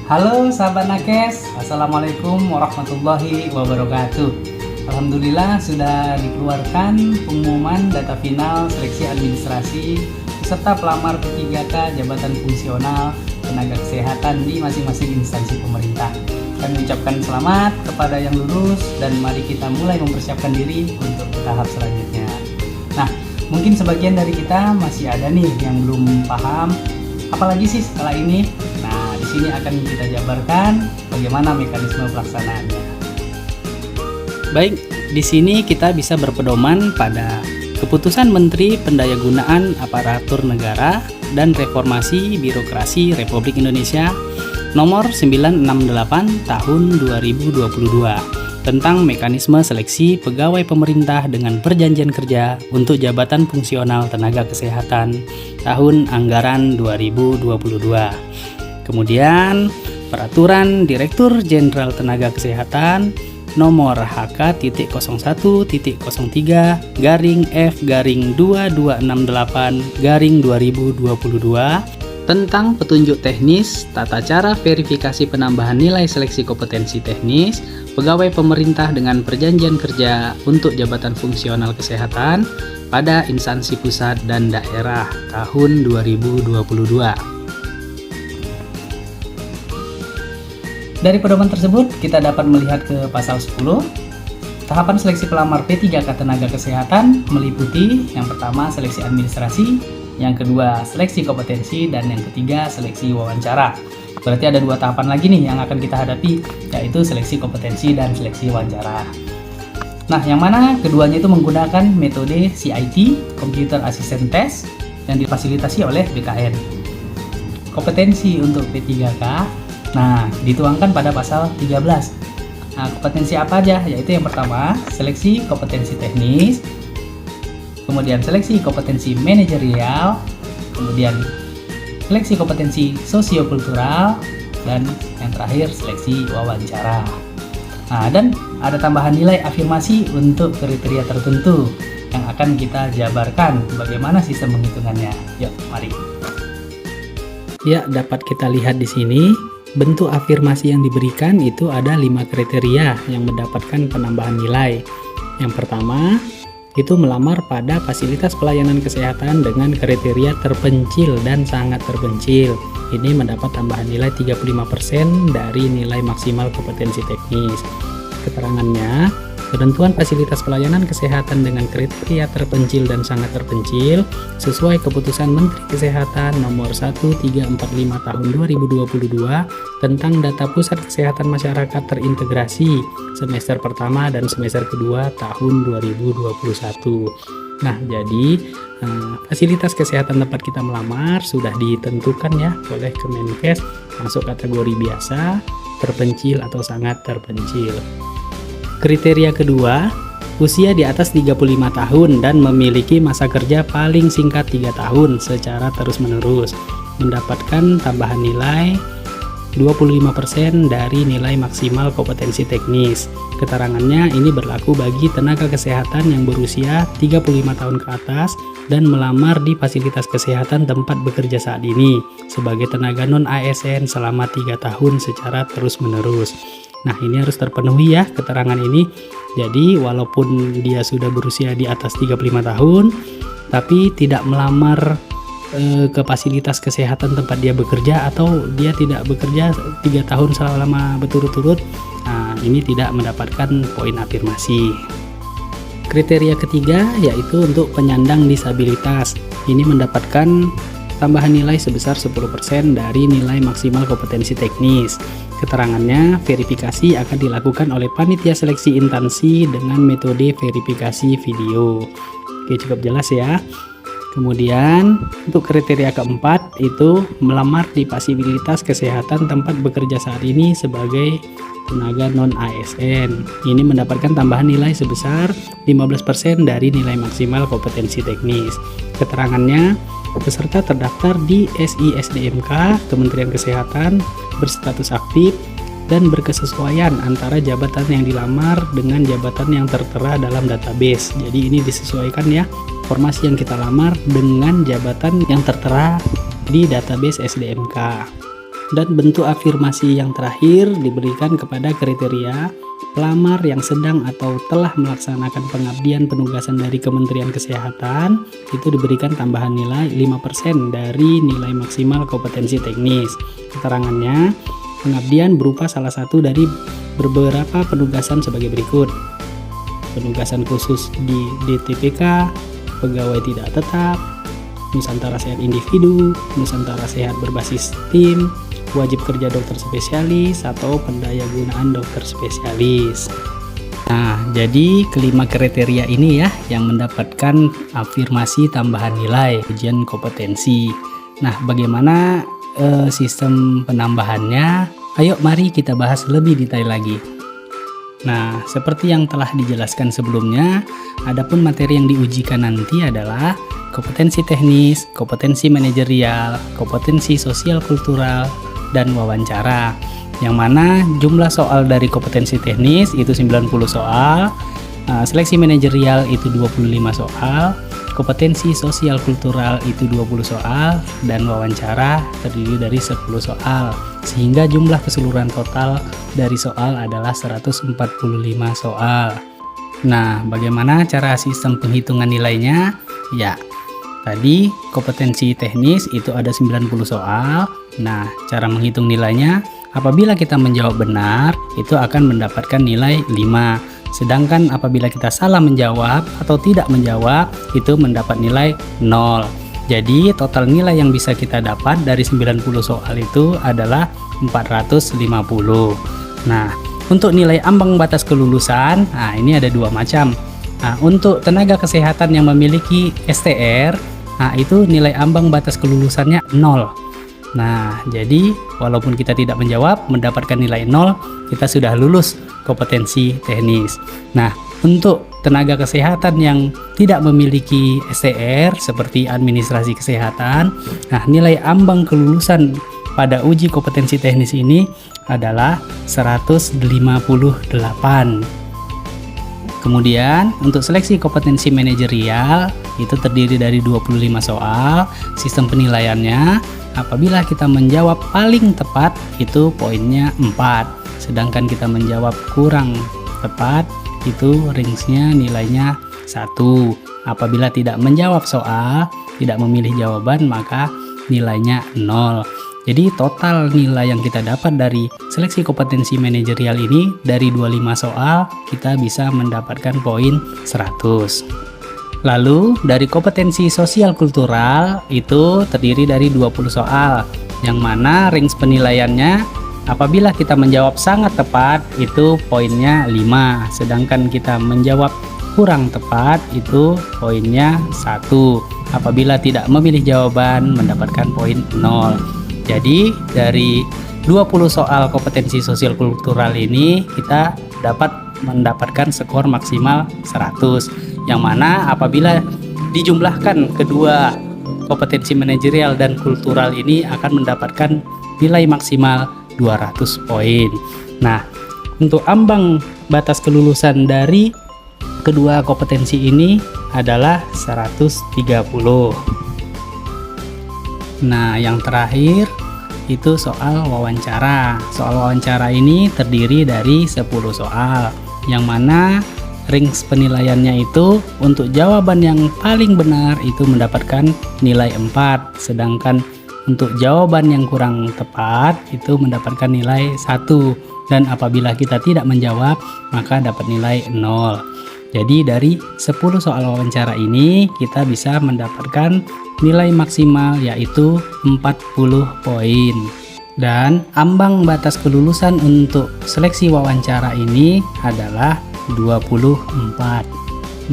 Halo sahabat Nakes, Assalamualaikum warahmatullahi wabarakatuh. Alhamdulillah sudah dikeluarkan pengumuman data final seleksi administrasi peserta pelamar P3K jabatan fungsional tenaga kesehatan di masing-masing instansi pemerintah. Kami ucapkan selamat kepada yang lulus dan mari kita mulai mempersiapkan diri untuk tahap selanjutnya. Nah, mungkin sebagian dari kita masih ada nih yang belum paham apalagi sih setelah ini. Nah, di sini akan kita jabarkan bagaimana mekanisme pelaksanaannya. Baik, di sini kita bisa berpedoman pada Keputusan Menteri Pendayagunaan Aparatur Negara dan Reformasi Birokrasi Republik Indonesia Nomor 968 Tahun 2022 tentang mekanisme seleksi pegawai pemerintah dengan perjanjian kerja untuk jabatan fungsional tenaga kesehatan tahun anggaran 2022. Kemudian Peraturan Direktur Jenderal Tenaga Kesehatan Nomor HK.03.03-F-2268-2022 tentang petunjuk teknis, tata cara verifikasi penambahan nilai seleksi kompetensi teknis pegawai pemerintah dengan perjanjian kerja untuk jabatan fungsional kesehatan pada instansi pusat dan daerah tahun 2022. Dari pedoman tersebut, kita dapat melihat ke pasal 10. Tahapan seleksi pelamar P3K tenaga kesehatan meliputi yang pertama seleksi administrasi, yang kedua seleksi kompetensi, dan yang ketiga seleksi wawancara. Berarti ada dua tahapan lagi nih yang akan kita hadapi, yaitu seleksi kompetensi dan seleksi wawancara. Nah, yang mana keduanya itu menggunakan metode CIT, Computer Assistant Test, yang difasilitasi oleh BKN. Kompetensi untuk P3K, nah, dituangkan pada pasal 13. Nah, kompetensi apa aja? Yaitu yang pertama, seleksi kompetensi teknis, kemudian seleksi kompetensi manajerial, kemudian seleksi kompetensi sosiokultural, dan yang terakhir seleksi wawancara. Nah, dan ada tambahan nilai afirmasi untuk kriteria tertentu yang akan kita jabarkan bagaimana sistem penghitungannya. Yuk, mari. Ya, dapat kita lihat di sini bentuk afirmasi yang diberikan itu ada 5 kriteria yang mendapatkan penambahan nilai. Yang pertama, itu melamar pada fasilitas pelayanan kesehatan dengan kriteria terpencil dan sangat terpencil. Ini mendapat tambahan nilai 35% dari nilai maksimal kompetensi teknis. Keterangannya, ketentuan fasilitas pelayanan kesehatan dengan kriteria terpencil dan sangat terpencil sesuai Keputusan Menteri Kesehatan Nomor 1345 Tahun 2022 tentang data pusat kesehatan masyarakat terintegrasi semester pertama dan semester kedua tahun 2021. Nah, jadi fasilitas kesehatan tempat kita melamar sudah ditentukan ya oleh Kemenkes, masuk kategori biasa, terpencil atau sangat terpencil. Kriteria kedua, usia di atas 35 tahun dan memiliki masa kerja paling singkat 3 tahun secara terus-menerus, mendapatkan tambahan nilai 25% dari nilai maksimal kompetensi teknis. Keterangannya ini berlaku bagi tenaga kesehatan yang berusia 35 tahun ke atas dan melamar di fasilitas kesehatan tempat bekerja saat ini sebagai tenaga non-ASN selama 3 tahun secara terus-menerus. Nah, ini harus terpenuhi ya keterangan ini. Jadi, walaupun dia sudah berusia di atas 35 tahun, tapi tidak melamar ke fasilitas kesehatan tempat dia bekerja atau dia tidak bekerja 3 tahun selama berturut-turut, nah, ini tidak mendapatkan poin afirmasi. Kriteria ketiga yaitu untuk penyandang disabilitas. Ini mendapatkan tambahan nilai sebesar 10% dari nilai maksimal kompetensi teknis. Keterangannya, verifikasi akan dilakukan oleh panitia seleksi instansi dengan metode verifikasi video. Oke, cukup jelas ya. Kemudian untuk kriteria keempat itu melamar di fasilitas kesehatan tempat bekerja saat ini sebagai tenaga non-ASN. Ini mendapatkan tambahan nilai sebesar 15% dari nilai maksimal kompetensi teknis. Keterangannya, peserta terdaftar di SISDMK Kementerian Kesehatan berstatus aktif dan berkesesuaian antara jabatan yang dilamar dengan jabatan yang tertera dalam database. Jadi ini disesuaikan ya, formasi yang kita lamar dengan jabatan yang tertera di database SDMK. Dan bentuk afirmasi yang terakhir diberikan kepada kriteria pelamar yang sedang atau telah melaksanakan pengabdian penugasan dari Kementerian Kesehatan, itu diberikan tambahan nilai 5% dari nilai maksimal kompetensi teknis. Keterangannya, pengabdian berupa salah satu dari beberapa penugasan sebagai berikut. Penugasan khusus di DTPK, pegawai tidak tetap, Nusantara Sehat Individu, Nusantara Sehat berbasis tim, wajib kerja dokter spesialis, atau pendayagunaan dokter spesialis. Nah, jadi kelima kriteria ini ya yang mendapatkan afirmasi tambahan nilai ujian kompetensi. Nah, bagaimana sistem penambahannya? Ayo mari kita bahas lebih detail lagi. Nah, seperti yang telah dijelaskan sebelumnya, adapun materi yang diujikan nanti adalah kompetensi teknis, kompetensi manajerial, kompetensi sosial kultural, dan wawancara. Yang mana jumlah soal dari kompetensi teknis itu 90 soal, seleksi manajerial itu 25 soal, kompetensi sosial kultural itu 20 soal, dan wawancara terdiri dari 10 soal. Sehingga jumlah keseluruhan total dari soal adalah 145 soal. Nah, bagaimana cara sistem penghitungan nilainya? Ya, tadi kompetensi teknis itu ada 90 soal. Nah, cara menghitung nilainya, apabila kita menjawab benar, itu akan mendapatkan nilai 5. Sedangkan apabila kita salah menjawab atau tidak menjawab, itu mendapat nilai 0. Jadi total nilai yang bisa kita dapat dari 90 soal itu adalah 450. Nah, untuk nilai ambang batas kelulusan, ini ada dua macam. Nah, untuk tenaga kesehatan yang memiliki STR, itu nilai ambang batas kelulusannya 0. Nah, jadi walaupun kita tidak menjawab, mendapatkan nilai 0, kita sudah lulus kompetensi teknis. Nah, untuk tenaga kesehatan yang tidak memiliki STR seperti administrasi kesehatan, nah nilai ambang kelulusan pada uji kompetensi teknis ini adalah 158. Kemudian untuk seleksi kompetensi manajerial itu terdiri dari 25 soal. Sistem penilaiannya, apabila kita menjawab paling tepat itu poinnya 4, sedangkan kita menjawab kurang tepat itu range-nya nilainya 1. Apabila tidak menjawab soal, tidak memilih jawaban, maka nilainya 0. Jadi total nilai yang kita dapat dari seleksi kompetensi manajerial ini dari 25 soal kita bisa mendapatkan poin 100. Lalu dari kompetensi sosial kultural itu terdiri dari 20 soal, yang mana range penilaiannya apabila kita menjawab sangat tepat itu poinnya 5, sedangkan kita menjawab kurang tepat itu poinnya 1. Apabila tidak memilih jawaban mendapatkan poin 0. Jadi dari 20 soal kompetensi sosial kultural ini kita dapat mendapatkan skor maksimal 100, yang mana apabila dijumlahkan kedua kompetensi manajerial dan kultural ini akan mendapatkan nilai maksimal 200 poin. Nah, untuk ambang batas kelulusan dari kedua kompetensi ini adalah 130. Nah, yang terakhir itu soal wawancara. Soal wawancara ini terdiri dari 10 soal, yang mana range penilaiannya itu untuk jawaban yang paling benar itu mendapatkan nilai 4, sedangkan untuk jawaban yang kurang tepat itu mendapatkan nilai 1, dan apabila kita tidak menjawab maka dapat nilai 0. Jadi dari 10 soal wawancara ini kita bisa mendapatkan nilai maksimal yaitu 40 poin. Dan ambang batas kelulusan untuk seleksi wawancara ini adalah 24.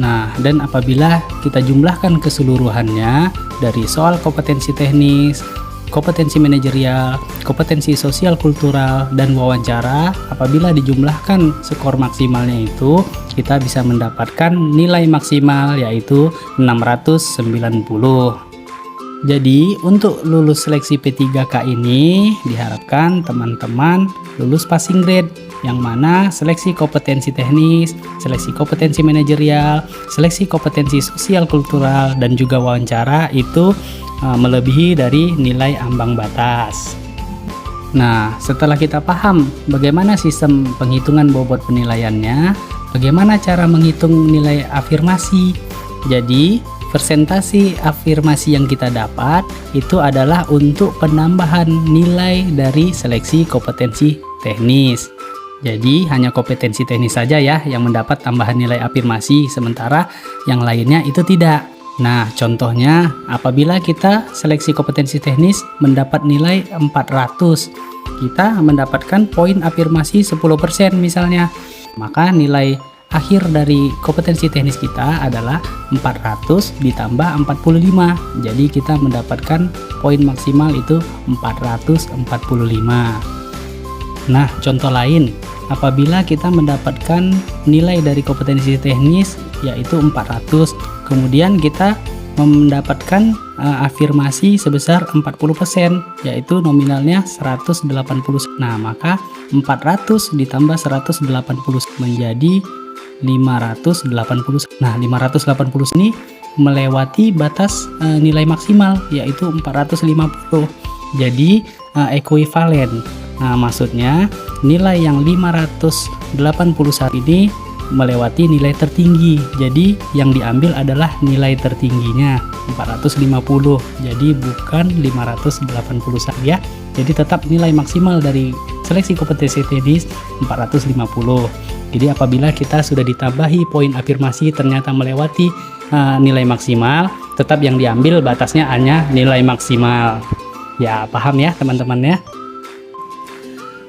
Nah, dan apabila kita jumlahkan keseluruhannya dari soal kompetensi teknis, kompetensi manajerial, kompetensi sosial kultural, dan wawancara, apabila dijumlahkan skor maksimalnya itu, kita bisa mendapatkan nilai maksimal yaitu 690. Jadi untuk lulus seleksi P3K ini diharapkan teman-teman lulus passing grade, yang mana seleksi kompetensi teknis, seleksi kompetensi manajerial, seleksi kompetensi sosial kultural, dan juga wawancara itu melebihi dari nilai ambang batas. Nah, setelah kita paham bagaimana sistem penghitungan bobot penilaiannya, bagaimana cara menghitung nilai afirmasi. Jadi, persentase afirmasi yang kita dapat itu adalah untuk penambahan nilai dari seleksi kompetensi teknis. Jadi, hanya kompetensi teknis saja ya yang mendapat tambahan nilai afirmasi, sementara yang lainnya itu tidak. Nah, contohnya apabila kita seleksi kompetensi teknis mendapat nilai 400, kita mendapatkan poin afirmasi 10% misalnya. Maka nilai akhir dari kompetensi teknis kita adalah 400 ditambah 45. Jadi kita mendapatkan poin maksimal itu 445. Nah, contoh lain, apabila kita mendapatkan nilai dari kompetensi teknis yaitu 400, kemudian kita mendapatkan afirmasi sebesar 40%, yaitu nominalnya 180. Nah, maka 400 ditambah 180 menjadi 580. Nah, 580 ini melewati batas nilai maksimal yaitu 450. Jadi ekuivalen. Nah, maksudnya nilai yang 581 ini melewati nilai tertinggi. Jadi yang diambil adalah nilai tertingginya 450. Jadi bukan 581 ya. Jadi tetap nilai maksimal dari seleksi kompetensi teknis 450. Jadi apabila kita sudah ditambahi poin afirmasi ternyata melewati nilai maksimal, tetap yang diambil batasnya hanya nilai maksimal. Ya, paham ya teman-teman ya.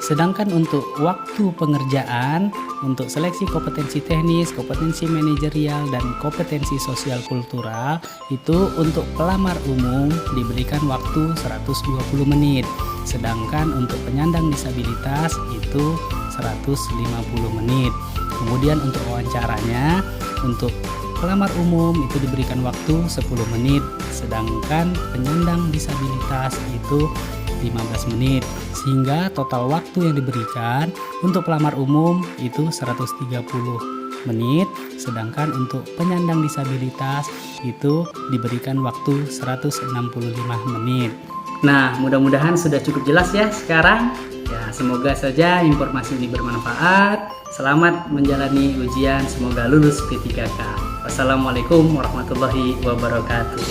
Sedangkan untuk waktu pengerjaan untuk seleksi kompetensi teknis, kompetensi manajerial, dan kompetensi sosial kultural itu untuk pelamar umum diberikan waktu 120 menit. Sedangkan untuk penyandang disabilitas itu 150 menit. Kemudian untuk wawancaranya untuk pelamar umum itu diberikan waktu 10 menit. Sedangkan penyandang disabilitas itu 15 menit, sehingga total waktu yang diberikan untuk pelamar umum itu 130 menit, sedangkan untuk penyandang disabilitas itu diberikan waktu 165 menit. Nah, mudah-mudahan sudah cukup jelas ya sekarang. Ya, semoga saja informasi ini bermanfaat. Selamat menjalani ujian, semoga lulus P3K. Wassalamualaikum warahmatullahi wabarakatuh.